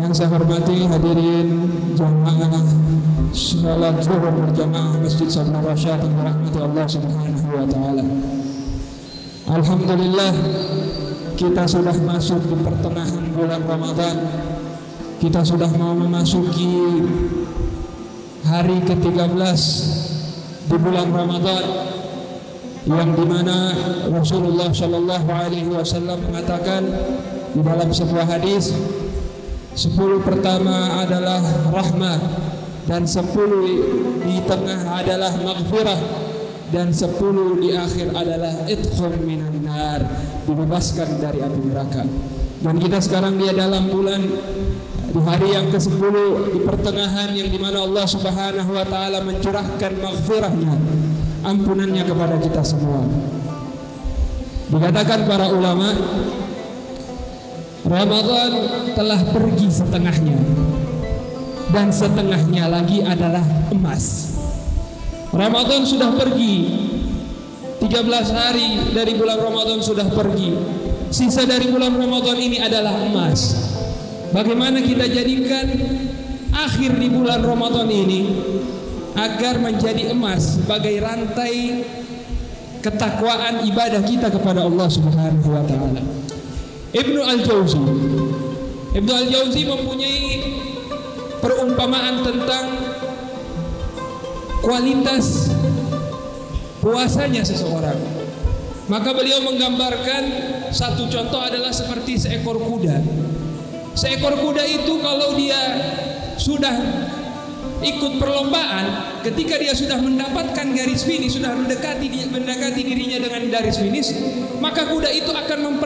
Yang saya hormati hadirin jamaah salat zuhur berjamaah Masjid Sabna Rasyad yang dirahmati Allah Subhanahu wa taala. Alhamdulillah, kita sudah masuk di pertengahan bulan Ramadan. Kita sudah mau memasuki hari ke-13 di bulan Ramadan, yang dimana Rasulullah Shallallahu Alaihi Wasallam mengatakan di dalam sebuah hadis, 10 pertama adalah rahmat, dan 10 di tengah adalah maghfirah, dan 10 di akhir adalah itqun minan nar, dibebaskan dari api neraka. Dan kita sekarang dia dalam bulan di hari yang ke-10 di pertengahan, yang dimana Allah Subhanahu wa taala mencurahkan maghfirahnya, ampunannya kepada kita semua. Dikatakan para ulama, Ramadan telah pergi setengahnya, dan setengahnya lagi adalah emas. Ramadan sudah pergi, 13 hari dari bulan Ramadan sudah pergi. Sisa dari bulan Ramadan ini adalah emas. Bagaimana kita jadikan akhir di bulan Ramadan ini agar menjadi emas sebagai rantai ketakwaan ibadah kita kepada Allah Subhanahu wa taala. Ibnu Al-Jauzi mempunyai perumpamaan tentang kualitas puasanya seseorang. Maka beliau menggambarkan satu contoh adalah seperti seekor kuda. Seekor kuda itu kalau dia sudah ikut perlombaan, ketika dia sudah mendapatkan garis finish, sudah mendekati dirinya dengan garis finish, maka kuda itu akan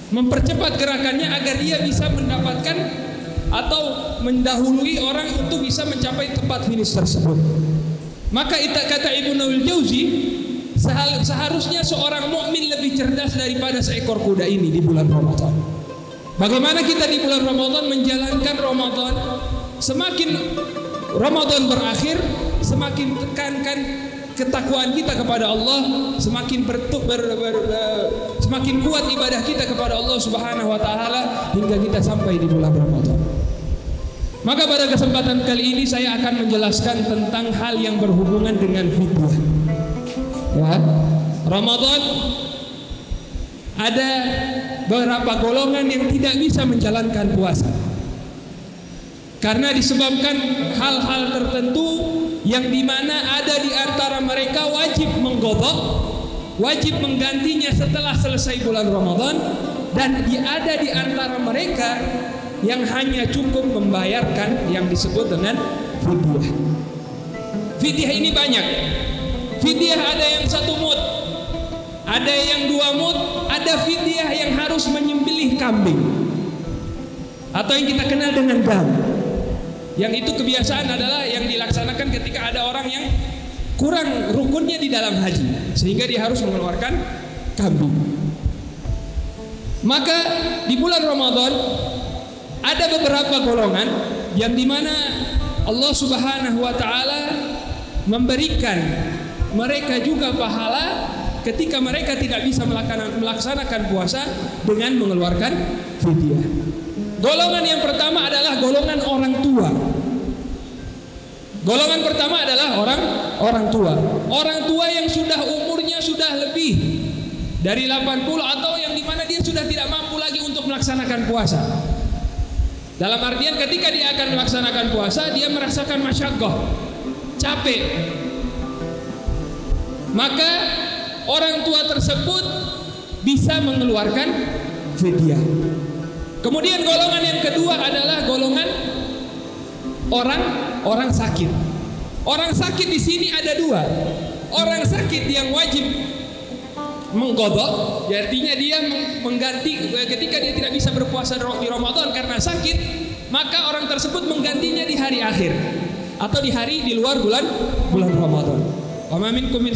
mempercepat gerakannya agar dia bisa mendapatkan atau mendahului orang untuk bisa mencapai tempat finish tersebut. Maka kata Ibnu Al-Jauzi, seharusnya seorang mukmin lebih cerdas daripada seekor kuda ini di bulan Ramadan. Bagaimana kita di bulan Ramadan menjalankan Ramadan? Semakin Ramadan berakhir, semakin tekankan ketakwaan kita kepada Allah, semakin semakin kuat ibadah kita kepada Allah Subhanahu wa taala hingga kita sampai di bulan Ramadan. Maka pada kesempatan kali ini saya akan menjelaskan tentang hal yang berhubungan dengan fidyah. Ya, Ramadan ada beberapa golongan yang tidak bisa menjalankan puasa karena disebabkan hal-hal tertentu yang dimana ada di antara mereka wajib mengqadha, wajib menggantinya setelah selesai bulan Ramadan, dan ada di antara mereka yang hanya cukup membayarkan yang disebut dengan fidyah. Fidyah ini banyak. Fidyah ada yang 1 mud, ada yang 2 mud, ada fidyah yang harus menyembelih kambing atau yang kita kenal dengan dam. Yang itu kebiasaan adalah yang dilaksanakan ketika ada orang yang kurang rukunnya di dalam haji, sehingga dia harus mengeluarkan kambing. Maka di bulan Ramadan ada beberapa golongan yang dimana Allah Subhanahu wa taala memberikan mereka juga pahala ketika mereka tidak bisa melaksanakan puasa dengan mengeluarkan fidyah. Golongan yang pertama adalah golongan orang tua. Golongan pertama adalah orang tua. Orang tua yang sudah umurnya sudah lebih dari 80 atau yang dimana dia sudah tidak mampu lagi untuk melaksanakan puasa. Dalam artian ketika dia akan melaksanakan puasa, dia merasakan masyaqqah, capek. Maka orang tua tersebut bisa mengeluarkan fidyah. Kemudian golongan yang kedua adalah golongan orang sakit. Orang sakit di sini ada 2. Orang sakit yang wajib mengqadha, artinya dia mengganti ketika dia tidak bisa berpuasa di Ramadan karena sakit, maka orang tersebut menggantinya di hari akhir atau di hari di luar bulan Ramadan. Wa ma minkum min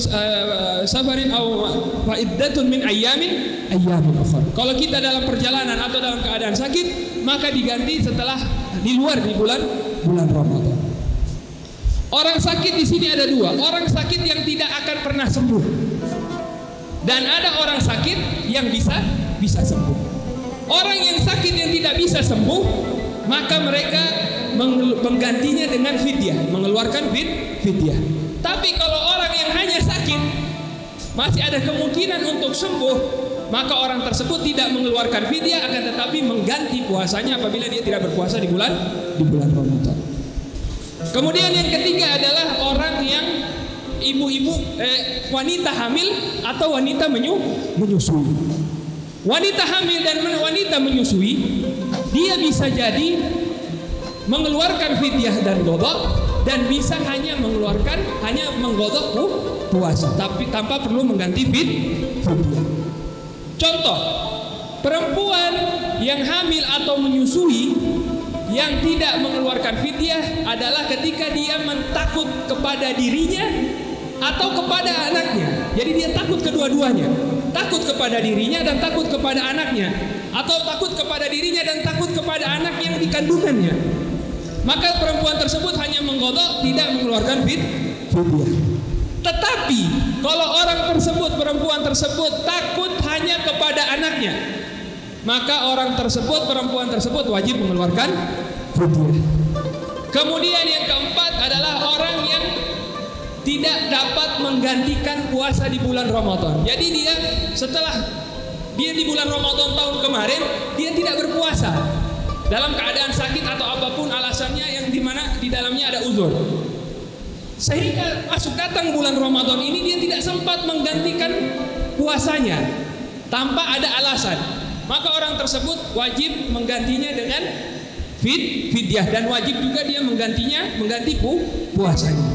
safarin aw fa'iddatun min ayyamin ukhra. Kalau kita dalam perjalanan atau dalam keadaan sakit, maka diganti setelah di luar di bulan Ramadan. Orang sakit di sini ada 2. Orang sakit yang tidak akan pernah sembuh, dan ada orang sakit yang bisa sembuh. Orang yang sakit yang tidak bisa sembuh maka mereka menggantinya dengan fidyah, mengeluarkan fidyah. Tapi kalau orang yang hanya sakit, masih ada kemungkinan untuk sembuh, maka orang tersebut tidak mengeluarkan fidyah, akan tetapi mengganti puasanya apabila dia tidak berpuasa di bulan Ramadan. Kemudian yang ketiga adalah orang yang ibu-ibu, wanita hamil atau wanita menyusui. Wanita hamil dan wanita menyusui, dia bisa jadi mengeluarkan fidyah dan qadha, dan bisa hanya mengqadha puasa, tapi tanpa perlu mengganti fidyah. Contoh, perempuan yang hamil atau menyusui yang tidak mengeluarkan fidyah adalah ketika dia takut kepada dirinya atau kepada anaknya. Jadi dia takut kedua-duanya, takut kepada dirinya dan takut kepada anaknya, atau takut kepada dirinya dan takut kepada anak yang dikandungannya. Maka perempuan tersebut hanya mengqadha, tidak mengeluarkan fidyah. Tetapi kalau perempuan tersebut takut hanya kepada anaknya, maka perempuan tersebut wajib mengeluarkan fidyah. Kemudian yang keempat adalah orang yang tidak dapat menggantikan puasa di bulan Ramadan. Jadi dia setelah dia di bulan Ramadan tahun kemarin dia tidak berpuasa dalam keadaan sakit atau apapun alasannya, yang dimana di dalamnya ada uzur, sehingga masuk datang bulan Ramadan ini dia tidak sempat menggantikan puasanya tanpa ada alasan, maka orang tersebut wajib menggantinya dengan fidyah, dan wajib juga dia mengganti puasanya.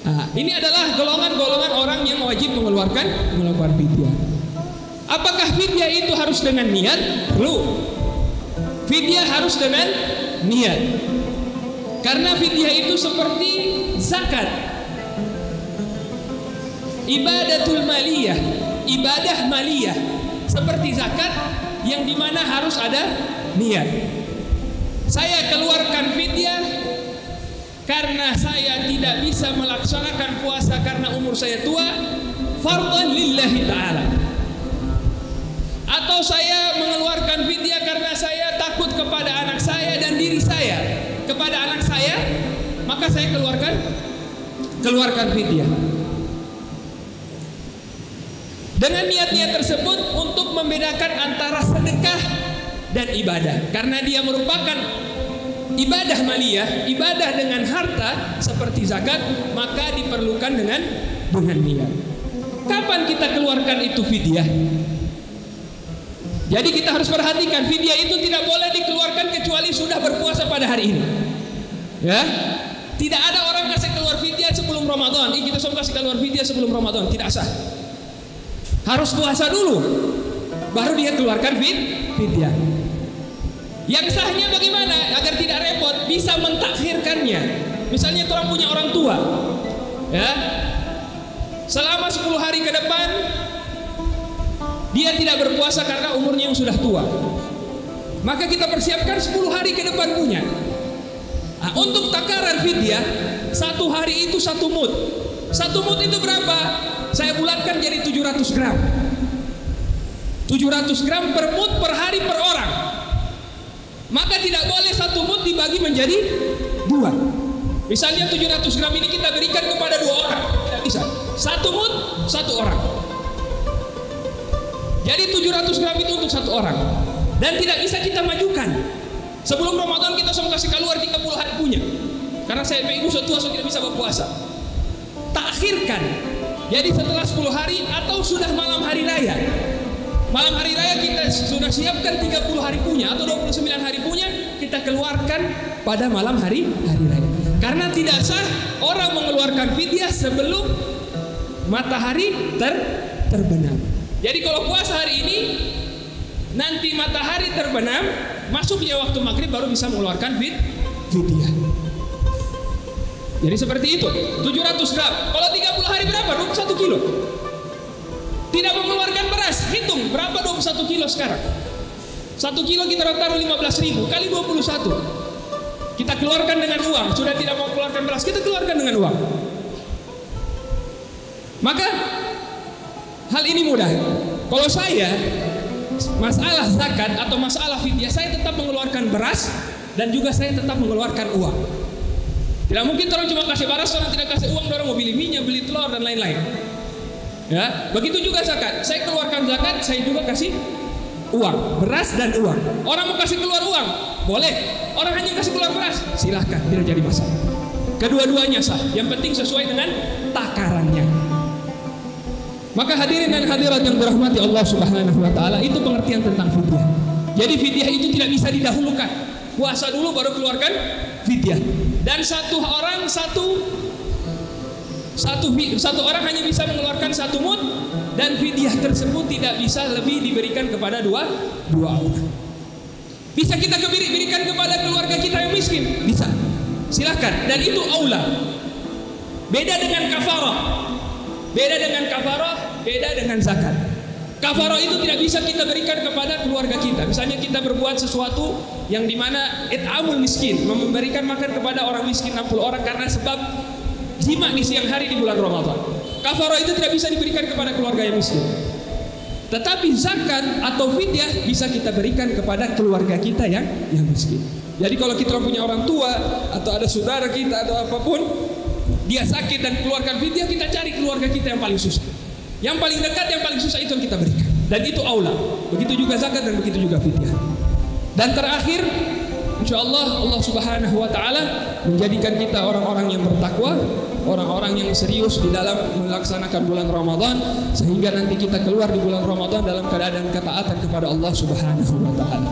Nah, ini adalah golongan-golongan orang yang wajib mengeluarkan fidyah. Apakah fidyah itu harus dengan niat? Perlu. Fidyah harus dengan niat. Karena fidyah itu seperti zakat, ibadatul maliyah, ibadah maliyah, seperti zakat yang dimana harus ada niat. Saya keluarkan fidyah karena saya tidak bisa melaksanakan puasa karena umur saya tua, fardhan lillahi ta'ala. Atau saya mengeluarkan fidyah karena saya takut kepada anak saya dan diri saya, kepada anak saya, maka saya keluarkan fidyah. Dengan niat-niat tersebut untuk membedakan antara sedekah dan ibadah, karena dia merupakan ibadah maliyah, ibadah dengan harta seperti zakat, maka diperlukan dengan niat. Kapan kita keluarkan itu fidyah? Jadi kita harus perhatikan, fidyah itu tidak boleh dikeluarkan kecuali sudah berpuasa pada hari ini. Ya, tidak ada orang kasih keluar fidyah sebelum Ramadan. Kita semua kasih keluar fidyah sebelum Ramadan, tidak sah. Harus puasa dulu, baru dia keluarkan fidyah. Yang sahnya bagaimana? Agar tidak repot, bisa mentakhirkannya. Misalnya orang punya orang tua, ya, selama 10 hari ke depan dia tidak berpuasa karena umurnya yang sudah tua, maka kita persiapkan 10 hari ke depan punya. Nah, untuk takaran fidyah, 1 hari itu 1 mud. 1 mud itu berapa? Saya bulatkan jadi 700 gram. 700 gram per mud per hari per orang. Maka tidak boleh 1 mud dibagi menjadi 2. Misalnya 700 gram ini kita berikan kepada 2 orang, tidak bisa. 1 mud 1 orang. Jadi 700 gram itu untuk 1 orang. Dan tidak bisa kita majukan. Sebelum Ramadan kita semua kasih keluar 30 hari punya. Karena saya ibu setua, saya tidak bisa berpuasa. Takhirkan. Jadi setelah 10 hari atau sudah malam hari raya. Malam hari raya kita sudah siapkan 30 hari punya atau 29 hari punya, kita keluarkan pada malam hari raya. Karena tidak sah orang mengeluarkan fidyah sebelum matahari terbenam. Jadi kalau puasa hari ini, nanti matahari terbenam, masuknya waktu maghrib baru bisa mengeluarkan fidyah. Jadi seperti itu, 700 gram. Kalau 30 hari berapa? 21 kilo. Tidak mengeluarkan beras, hitung berapa 21 kilo sekarang. 1 kilo kita taruh 15.000 kali 21. Kita keluarkan dengan uang. Sudah tidak mau keluarkan beras, kita keluarkan dengan uang. Maka hal ini mudah. Kalau saya masalah zakat atau masalah fidyah, saya tetap mengeluarkan beras dan juga saya tetap mengeluarkan uang. Tidak mungkin orang cuma kasih beras, orang tidak kasih uang, orang mau beli minyak, beli telur dan lain-lain. Ya, begitu juga zakat. Saya keluarkan zakat, saya juga kasih uang, beras dan uang. Orang mau kasih keluar uang, boleh. Orang hanya kasih keluar beras, silahkan, tidak jadi masalah. Kedua-duanya sah. Yang penting sesuai dengan takarannya. Maka hadirin dan hadirat yang dirahmati Allah Subhanahu wa taala, itu pengertian tentang fidyah. Jadi fidyah itu tidak bisa didahulukan. Puasa dulu baru keluarkan fidyah. Dan satu orang hanya bisa mengeluarkan 1 mud, dan fidyah tersebut tidak bisa lebih diberikan kepada dua orang. Bisa kita berikan kepada keluarga kita yang miskin? Bisa. Silahkan. Dan itu aula. Beda dengan kafarah. Beda dengan zakat. Kafarah itu tidak bisa kita berikan kepada keluarga kita. Misalnya kita berbuat sesuatu yang dimana it'amul miskin, memberikan makan kepada orang miskin 60 orang karena sebab jima di siang hari di bulan Ramadan. Kafarah itu tidak bisa diberikan kepada keluarga yang miskin. Tetapi zakat atau fidyah bisa kita berikan kepada keluarga kita yang miskin. Jadi kalau kita punya orang tua atau ada saudara kita atau apapun, dia sakit dan keluarkan fidyah, kita cari keluarga kita yang paling susah. Yang paling dekat, yang paling susah itu yang kita berikan. Dan itu aula. Begitu juga zakat dan begitu juga fidyah. Dan terakhir, insyaallah Allah Subhanahu wa taala menjadikan kita orang-orang yang bertakwa, orang-orang yang serius di dalam melaksanakan bulan Ramadan, sehingga nanti kita keluar di bulan Ramadan dalam keadaan ketaatan kepada Allah Subhanahu wa taala.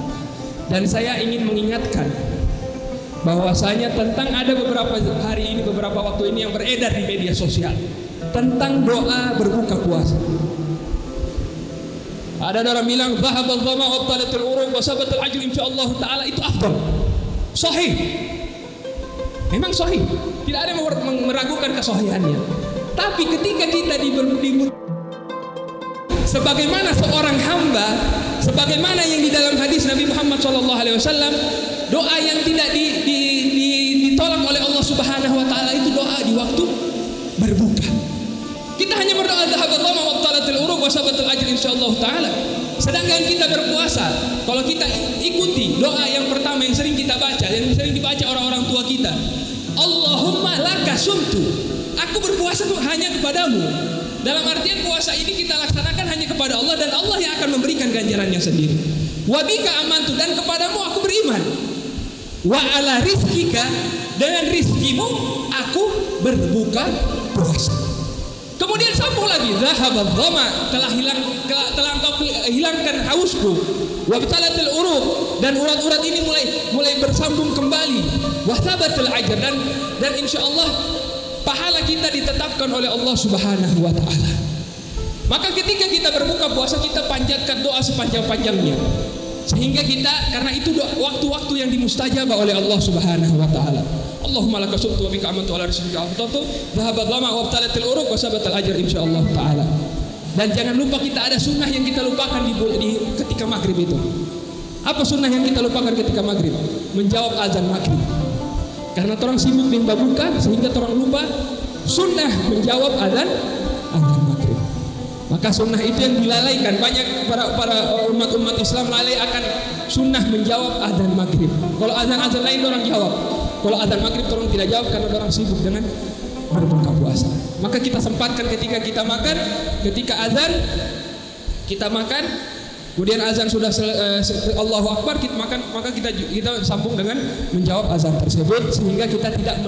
Dan saya ingin mengingatkan bahwasanya tentang ada beberapa hari ini, beberapa waktu ini yang beredar di media sosial tentang doa berbuka puasa. Ada orang bilang dhahabal dhama wa talatul uruq wa sabatul ajr insyaallah taala, itu afdal. Sahih. Memang sahih. Tidak ada yang meragukan kesahihannya. Tapi ketika kita sebagaimana seorang hamba, sebagaimana yang di dalam hadis Nabi Muhammad SAW, doa yang tidak ditolak oleh Allah Subhanahu wa taala itu doa di waktu berbuka. Kita hanya berdoa dhahabal dhama wa talatul uruq wa sabatul ajr insyaallah taala. Sedangkan kita berpuasa, kalau kita ikuti doa yang pertama yang sering kita baca, yang sering dibaca orang-orang tua kita, Allahumma laka sumtu, aku berpuasa hanya kepadamu. Dalam artian puasa ini kita laksanakan hanya kepada Allah, dan Allah yang akan memberikan ganjarannya sendiri. Wa bika amantu, dan kepadamu aku beriman. Wa ala rizkika, dengan rizkimu aku berbuka puasa. Kemudian sambung lagi, zahabadh dhama, telah engkau hilangkan hausku. Wa btalatil uruq, dan urat-urat ini mulai bersambung kembali. Wa thabatul ajr, dan insyaallah pahala kita ditetapkan oleh Allah Subhanahu wa taala. Maka ketika kita berbuka puasa, kita panjatkan doa sepanjang-panjangnya. Sehingga kita, karena itu waktu-waktu yang dimustajabah oleh Allah Subhanahu wa taala. Allahumma laka sumtu wa bika amantu ala rizqika afdaltu dhahabadh dhama wa btalatil uruq wa sabatal ajr insyaallah taala. Dan jangan lupa kita ada sunnah yang kita lupakan di ketika maghrib itu. Apa sunnah yang kita lupakan ketika maghrib? Menjawab azan maghrib. Karena orang sibuk dengan buka sehingga orang lupa sunnah menjawab azan maghrib. Maka sunnah itu yang dilalaikan. Banyak para umat Islam lalai akan sunnah menjawab azan maghrib. Kalau azan lain orang jawab. Kalau azan maghrib orang tidak jawab karena orang sibuk dengan berbuka puasa. Maka kita sempatkan ketika kita makan, ketika azan kita makan, kemudian azan sudah Allahu Akbar kita makan, maka kita sambung dengan menjawab azan tersebut, sehingga kita tidak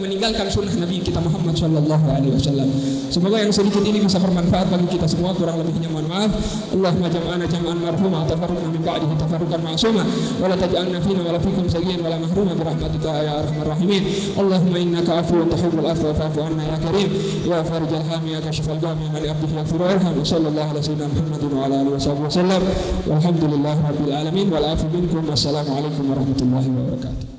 meninggalkan sunnah Nabi kita Muhammad SAW. Semoga yang sedikit ini bisa bermanfaat bagi kita semua. Kurang lebihnya mohon maaf. Allahumma jam'ana jam'an marhuma, tafarruqna min ba'dihi tafarruqan ma'suma, wa la taj'alna fina wa la fikum sayyi'an wa la mahruma bi rahmatika ya arhamar rahimin. Allahumma innaka afuwwun tuhibbul afwa fa'fu 'anna ya karim ya farijal hami ya kashifal ghammi li 'abdika yaghfiru warham. Sallallahu ala sayyidina Muhammadin wa ala alihi wasallam. Walhamdulillah rabbil alamin wal afu minkum. Wassalamualaikum warahmatullahi wabarakatuh.